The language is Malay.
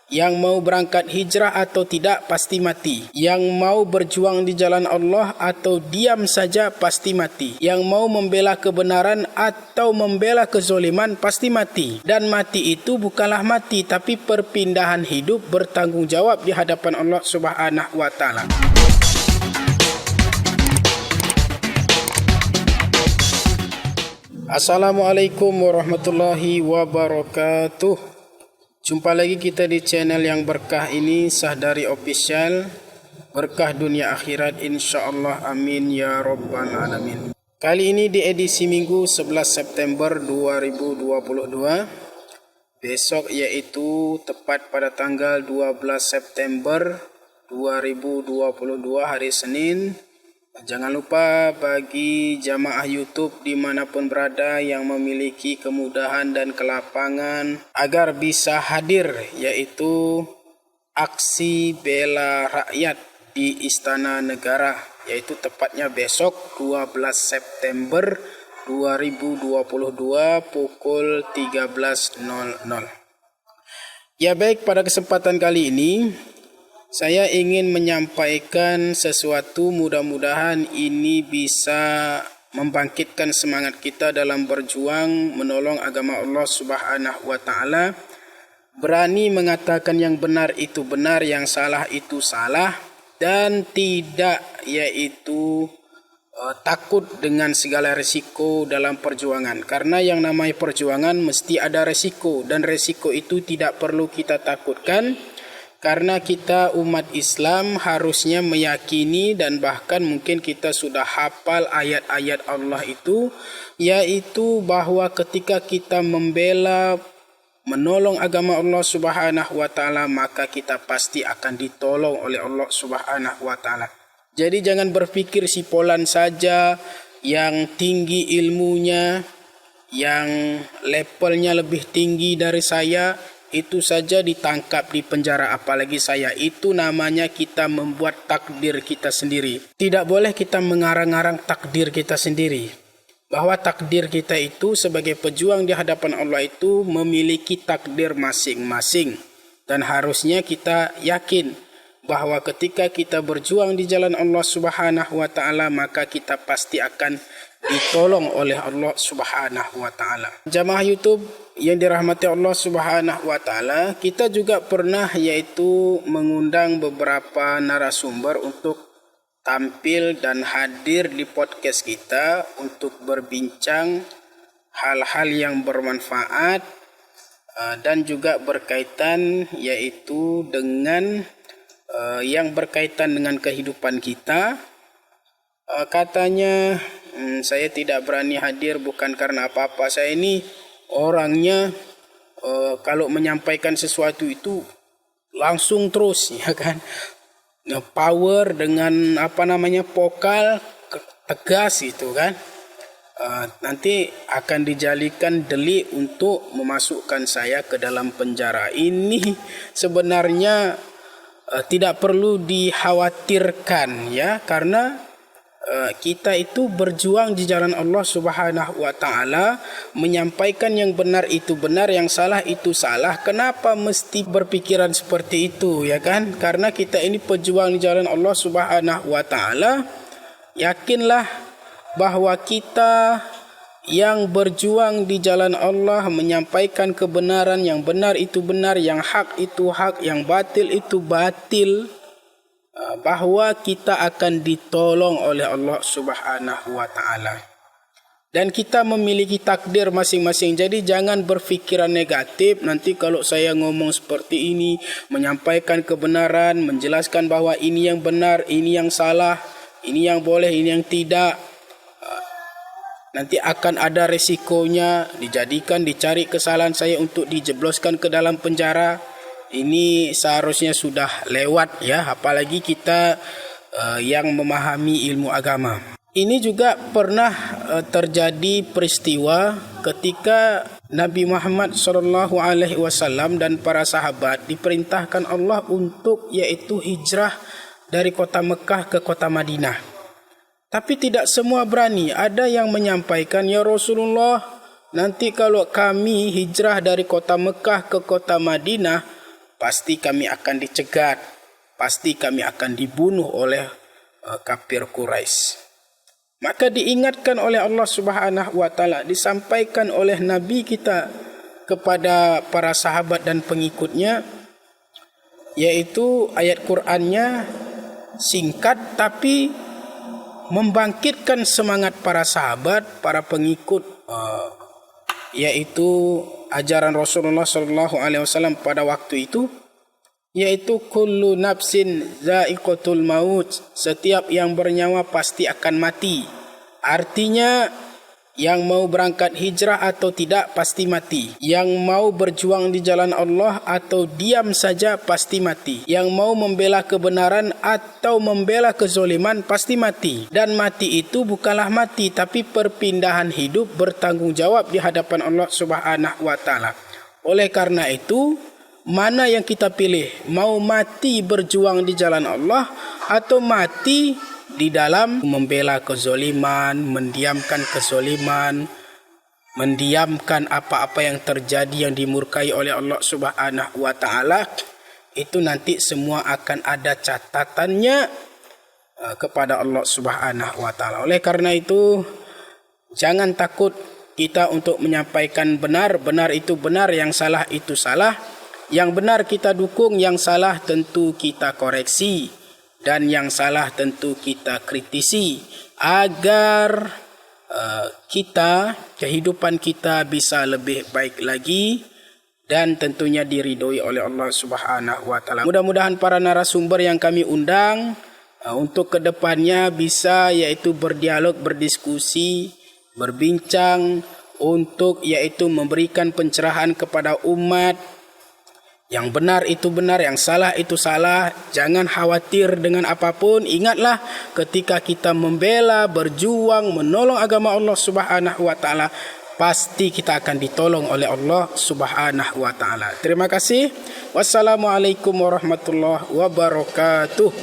Yang mau berangkat hijrah atau tidak pasti mati. Yang mau berjuang di jalan Allah atau diam saja pasti mati. Yang mau membela kebenaran atau membela kezoliman pasti mati. Dan mati itu bukanlah mati, tapi perpindahan hidup bertanggungjawab di hadapan Allah Subhanahu wa taala. Assalamualaikum warahmatullahi wabarakatuh. Jumpa lagi kita di channel yang berkah ini, Sahdari Official. Berkah dunia akhirat insyaAllah, amin ya rabbal alamin. Kali ini di edisi Minggu 11 September 2022. Besok yaitu tepat pada tanggal 12 September 2022 hari Senin. Jangan lupa bagi jamaah YouTube dimanapun berada yang memiliki kemudahan dan kelapangan agar bisa hadir, yaitu aksi bela rakyat di Istana Negara, yaitu tepatnya besok 12 September 2022 pukul 13.00. Ya baik, pada kesempatan kali ini saya ingin menyampaikan sesuatu, mudah-mudahan ini bisa membangkitkan semangat kita dalam berjuang menolong agama Allah Subhanahu wa taala. Berani mengatakan yang benar itu benar, yang salah itu salah, dan tidak yaitu takut dengan segala risiko dalam perjuangan. Karena yang namanya perjuangan mesti ada risiko, dan risiko itu tidak perlu kita takutkan. Karena kita umat Islam harusnya meyakini dan bahkan mungkin kita sudah hafal ayat-ayat Allah itu, yaitu bahwa ketika kita membela, menolong agama Allah Subhanahu wa taala, maka kita pasti akan ditolong oleh Allah Subhanahu wa taala. Jadi jangan berpikir sipolan saja yang tinggi ilmunya, yang levelnya lebih tinggi dari saya, itu saja ditangkap di penjara, apalagi saya. Itu namanya kita membuat takdir kita sendiri. Tidak boleh kita mengarang-arang takdir kita sendiri. Bahwa takdir kita itu sebagai pejuang di hadapan Allah itu memiliki takdir masing-masing. Dan harusnya kita yakin bahwa ketika kita berjuang di jalan Allah Subhanahu wa taala, maka kita pasti akan ditolong oleh Allah Subhanahu wa taala. Jamaah YouTube yang dirahmati Allah Subhanahu wa taala, kita juga pernah yaitu mengundang beberapa narasumber untuk tampil dan hadir di podcast kita untuk berbincang hal-hal yang bermanfaat dan juga berkaitan yaitu dengan yang berkaitan dengan kehidupan kita. Katanya saya tidak berani hadir bukan karena apa-apa. Saya ini orangnya kalau menyampaikan sesuatu itu langsung terus, ya kan, power dengan vokal tegas itu kan. Nanti akan dijadikan delik untuk memasukkan saya ke dalam penjara. Ini sebenarnya tidak perlu dikhawatirkan ya, karena kita itu berjuang di jalan Allah Subhanahu wa taala, menyampaikan yang benar itu benar, yang salah itu salah. Kenapa mesti berpikiran seperti itu, ya kan? Karena kita ini pejuang di jalan Allah Subhanahu wa taala. Yakinlah bahwa kita yang berjuang di jalan Allah, menyampaikan kebenaran, yang benar itu benar, yang hak itu hak, yang batil itu batil, bahwa kita akan ditolong oleh Allah Subhanahu wa taala. Dan kita memiliki takdir masing-masing. Jadi jangan berpikiran negatif, nanti kalau saya ngomong seperti ini, menyampaikan kebenaran, menjelaskan bahwa ini yang benar, ini yang salah, ini yang boleh, ini yang tidak, nanti akan ada resikonya, dicari kesalahan saya untuk dijebloskan ke dalam penjara. Ini seharusnya sudah lewat ya, apalagi kita yang memahami ilmu agama. Ini juga pernah terjadi peristiwa ketika Nabi Muhammad SAW dan para sahabat diperintahkan Allah untuk yaitu hijrah dari kota Mekah ke kota Madinah. Tapi tidak semua berani. Ada yang menyampaikan, ya Rasulullah, nanti kalau kami hijrah dari kota Mekah ke kota Madinah, pasti kami akan dicegat, pasti kami akan dibunuh oleh kafir Quraisy. Maka diingatkan oleh Allah Subhanahu wa taala, disampaikan oleh nabi kita kepada para sahabat dan pengikutnya, yaitu ayat Qur'annya singkat tapi membangkitkan semangat para sahabat, para pengikut, yaitu ajaran Rasulullah sallallahu alaihi wasallam pada waktu itu, yaitu kullu nafsin za'iqatul maut, setiap yang bernyawa pasti akan mati. Artinya yang mau berangkat hijrah atau tidak pasti mati. Yang mau berjuang di jalan Allah atau diam saja pasti mati. Yang mau membela kebenaran atau membela kezoliman pasti mati. Dan mati itu bukanlah mati, tapi perpindahan hidup bertanggung jawab di hadapan Allah Subhanahu wa taala. Oleh karena itu, mana yang kita pilih? Mau mati berjuang di jalan Allah atau mati di dalam membela kezoliman, mendiamkan kezoliman, mendiamkan apa-apa yang terjadi yang dimurkai oleh Allah Subhanahu wa taala? Itu nanti semua akan ada catatannya kepada Allah Subhanahu wa taala. Oleh karena itu, jangan takut kita untuk menyampaikan benar. Benar itu benar, yang salah itu salah. Yang benar kita dukung, yang salah tentu kita koreksi, dan yang salah tentu kita kritisi, agar kehidupan kita bisa lebih baik lagi dan tentunya diridhoi oleh Allah Subhanahu wa taala. Mudah-mudahan para narasumber yang kami undang untuk kedepannya bisa yaitu berdialog, berdiskusi, berbincang untuk yaitu memberikan pencerahan kepada umat. Yang benar itu benar, yang salah itu salah. Jangan khawatir dengan apapun. Ingatlah, ketika kita membela, berjuang, menolong agama Allah Subhanahu wa taala, pasti kita akan ditolong oleh Allah Subhanahu wa taala. Terima kasih. Wassalamualaikum warahmatullahi wabarakatuh.